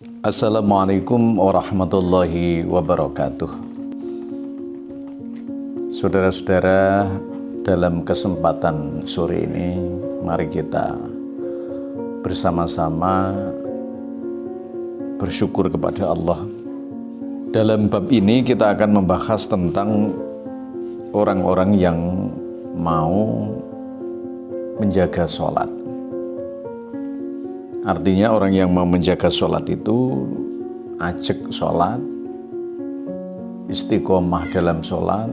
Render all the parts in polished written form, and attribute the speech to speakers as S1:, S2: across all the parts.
S1: Assalamualaikum warahmatullahi wabarakatuh. Saudara-saudara, dalam kesempatan sore ini mari kita bersama-sama bersyukur kepada Allah. Dalam bab ini kita akan membahas tentang orang-orang yang mau menjaga sholat. Artinya orang yang mau menjaga sholat itu ajak sholat, istiqomah dalam sholat,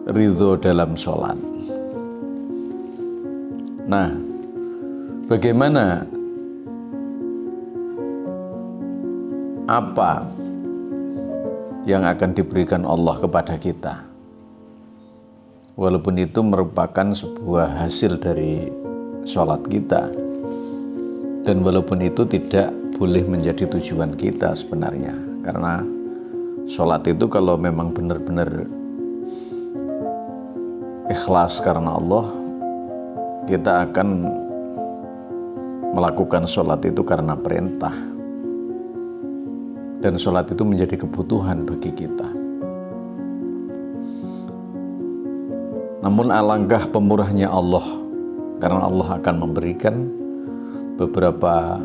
S1: ridho dalam sholat. Nah, bagaimana, apa yang akan diberikan Allah kepada kita? Walaupun itu merupakan sebuah hasil dari sholat kita, dan walaupun itu tidak boleh menjadi tujuan kita sebenarnya, karena sholat itu kalau memang benar-benar ikhlas karena Allah, kita akan melakukan sholat itu karena perintah, dan sholat itu menjadi kebutuhan bagi kita. Namun alangkah pemurahnya Allah, karena Allah akan memberikan beberapa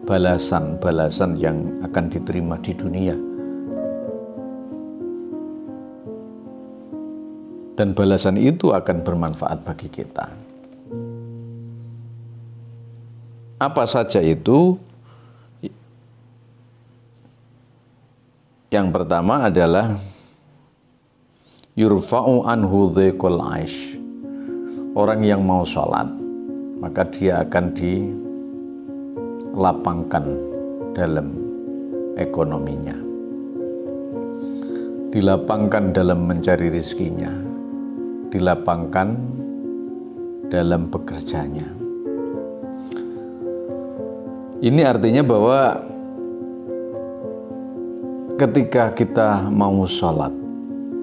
S1: balasan-balasan yang akan diterima di dunia. Dan balasan itu akan bermanfaat bagi kita. Apa saja itu? Yang pertama adalah yurfa'u anhu dhiqul aish. Orang yang mau sholat, maka dia akan dilapangkan dalam ekonominya, dilapangkan dalam mencari rizkinya, dilapangkan dalam bekerjanya. Ini artinya bahwa ketika kita mau sholat,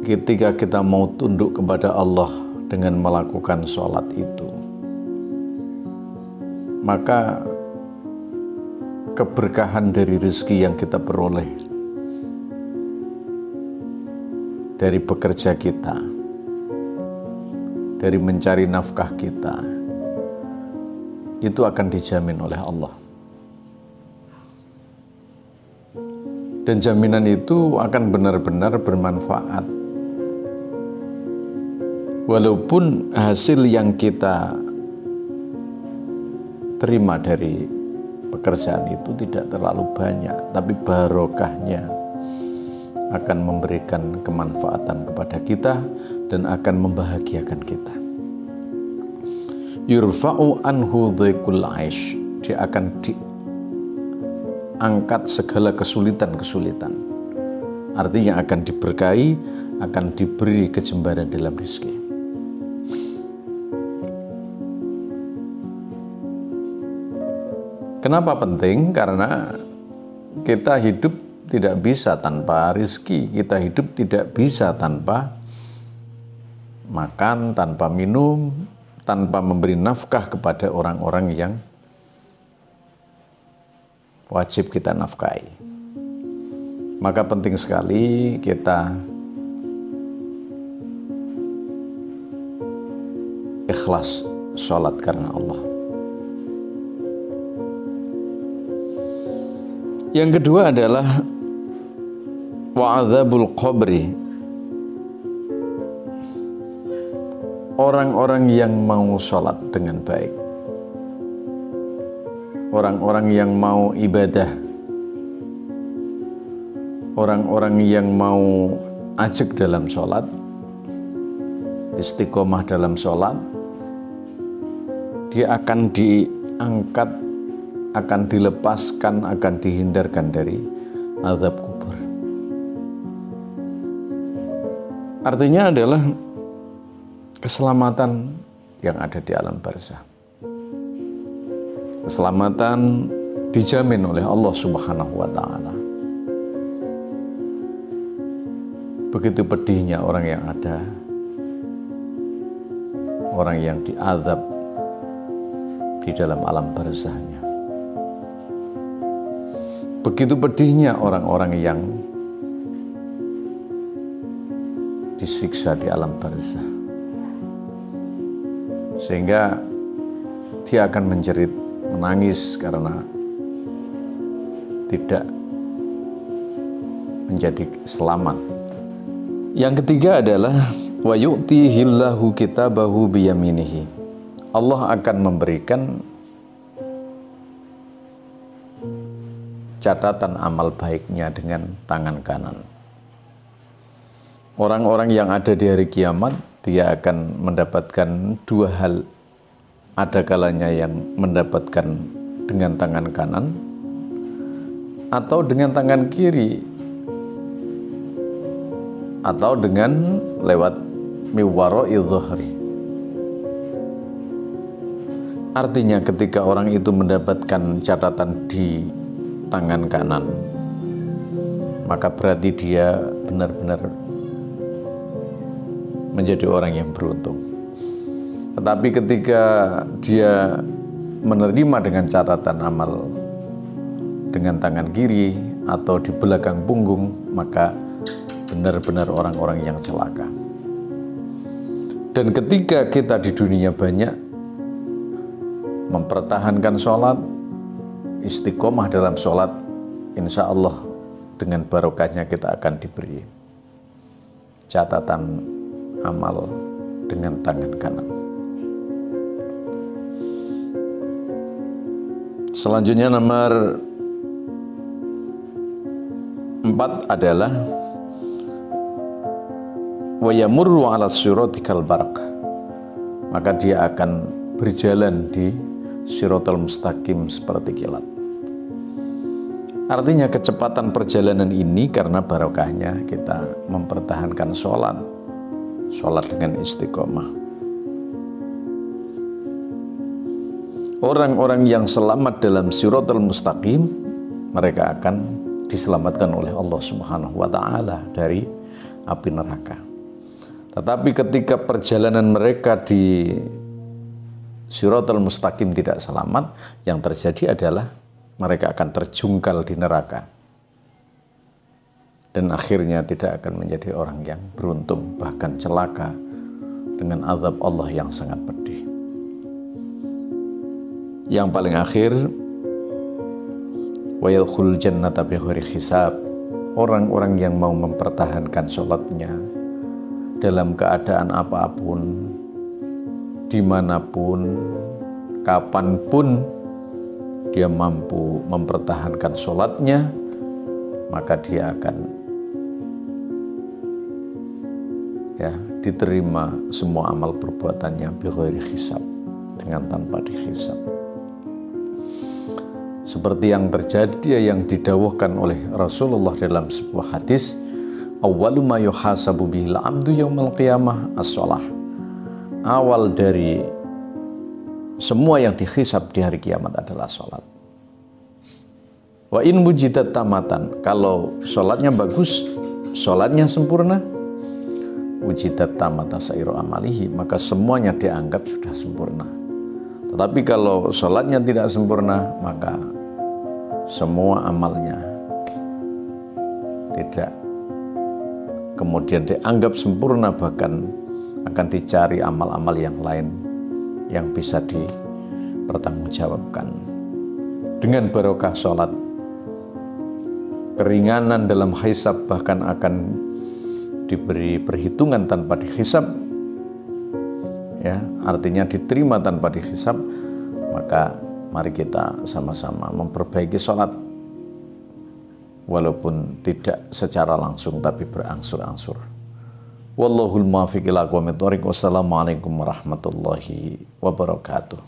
S1: ketika kita mau tunduk kepada Allah dengan melakukan sholat itu, maka keberkahan dari rezeki yang kita peroleh dari bekerja kita, dari mencari nafkah kita, itu akan dijamin oleh Allah. Dan jaminan itu akan benar-benar bermanfaat. Walaupun hasil yang kita terima dari pekerjaan itu tidak terlalu banyak, tapi barokahnya akan memberikan kemanfaatan kepada kita dan akan membahagiakan kita. Yurfa'u anhu dhiqul aish. Dia akan diangkat segala kesulitan-kesulitan. Artinya akan diberkahi, akan diberi kejembaran dalam rezeki. Kenapa penting? Karena kita hidup tidak bisa tanpa rezeki, kita hidup tidak bisa tanpa makan, tanpa minum, tanpa memberi nafkah kepada orang-orang yang wajib kita nafkahi. Maka penting sekali kita ikhlas sholat karena Allah. Yang kedua adalah wa'adzabul qabri. Orang-orang yang mau sholat dengan baik, orang-orang yang mau ibadah, orang-orang yang mau ajak dalam sholat, istiqomah dalam sholat, dia akan diangkat, akan dilepaskan, akan dihindarkan dari azab kubur. Artinya adalah keselamatan yang ada di alam barzah. Keselamatan dijamin oleh Allah Subhanahu wa Ta'ala. Begitu pedihnya orang yang ada, orang yang diazab di dalam alam barzahnya. Begitu pedihnya orang-orang yang disiksa di alam barzah, sehingga dia akan menjerit, menangis karena tidak menjadi selamat. Yang ketiga adalah wa yu'tihillahu kitabahu biyaminihi. Allah akan memberikan catatan amal baiknya dengan tangan kanan. Orang-orang yang ada di hari kiamat, dia akan mendapatkan dua hal. Ada kalanya yang mendapatkan dengan tangan kanan atau dengan tangan kiri, atau dengan lewat miwara'i dhuhri. Artinya ketika orang itu mendapatkan catatan di tangan kanan, maka berarti dia benar-benar menjadi orang yang beruntung. Tetapi ketika dia menerima dengan catatan amal dengan tangan kiri atau di belakang punggung, maka benar-benar orang-orang yang celaka. Dan ketika kita di dunia banyak mempertahankan sholat, istiqomah dalam sholat, insya Allah dengan barokahnya kita akan diberi catatan amal dengan tangan kanan. Selanjutnya nomor 4 adalah wa yamurru 'ala sirati kal barq. Maka dia akan berjalan di Shiratal Mustaqim seperti kilat. Artinya kecepatan perjalanan ini karena barokahnya kita mempertahankan sholat dengan istiqomah. Orang-orang yang selamat dalam Shiratal Mustaqim, mereka akan diselamatkan oleh Allah Subhanahu wa Ta'ala dari api neraka. Tetapi ketika perjalanan mereka di Shiratal Mustaqim tidak selamat, yang terjadi adalah mereka akan terjungkal di neraka dan akhirnya tidak akan menjadi orang yang beruntung, bahkan celaka dengan azab Allah yang sangat pedih. Yang paling akhir, wa yadkhulul jannata bighairi hisab. Orang-orang yang mau mempertahankan sholatnya dalam keadaan apapun, dimanapun, kapanpun dia mampu mempertahankan sholatnya, maka dia akan diterima semua amal perbuatannya bighairi hisab, dengan tanpa dihisab. Seperti yang terjadi, yang didawuhkan oleh Rasulullah dalam sebuah hadis, awwalu ma yuhasabu bihil abdu yaumal qiyamah as-shalah. Awal dari semua yang dihisab di hari kiamat adalah sholat. Wa in wujidat tamatan, kalau sholatnya bagus, sholatnya sempurna, wujidat tamata sairu amalihi, maka semuanya dianggap sudah sempurna. Tetapi kalau sholatnya tidak sempurna, maka semua amalnya tidak kemudian dianggap sempurna, bahkan akan dicari amal-amal yang lain yang bisa dipertanggungjawabkan. Dengan barokah sholat, keringanan dalam hisab, bahkan akan diberi perhitungan tanpa dihisab, artinya diterima tanpa dihisab. Maka mari kita sama-sama memperbaiki sholat, walaupun tidak secara langsung tapi berangsur-angsur. Wallahul muwaffiq ila aqwamit thoriq. Wassalamualaikum warahmatullahi wabarakatuh.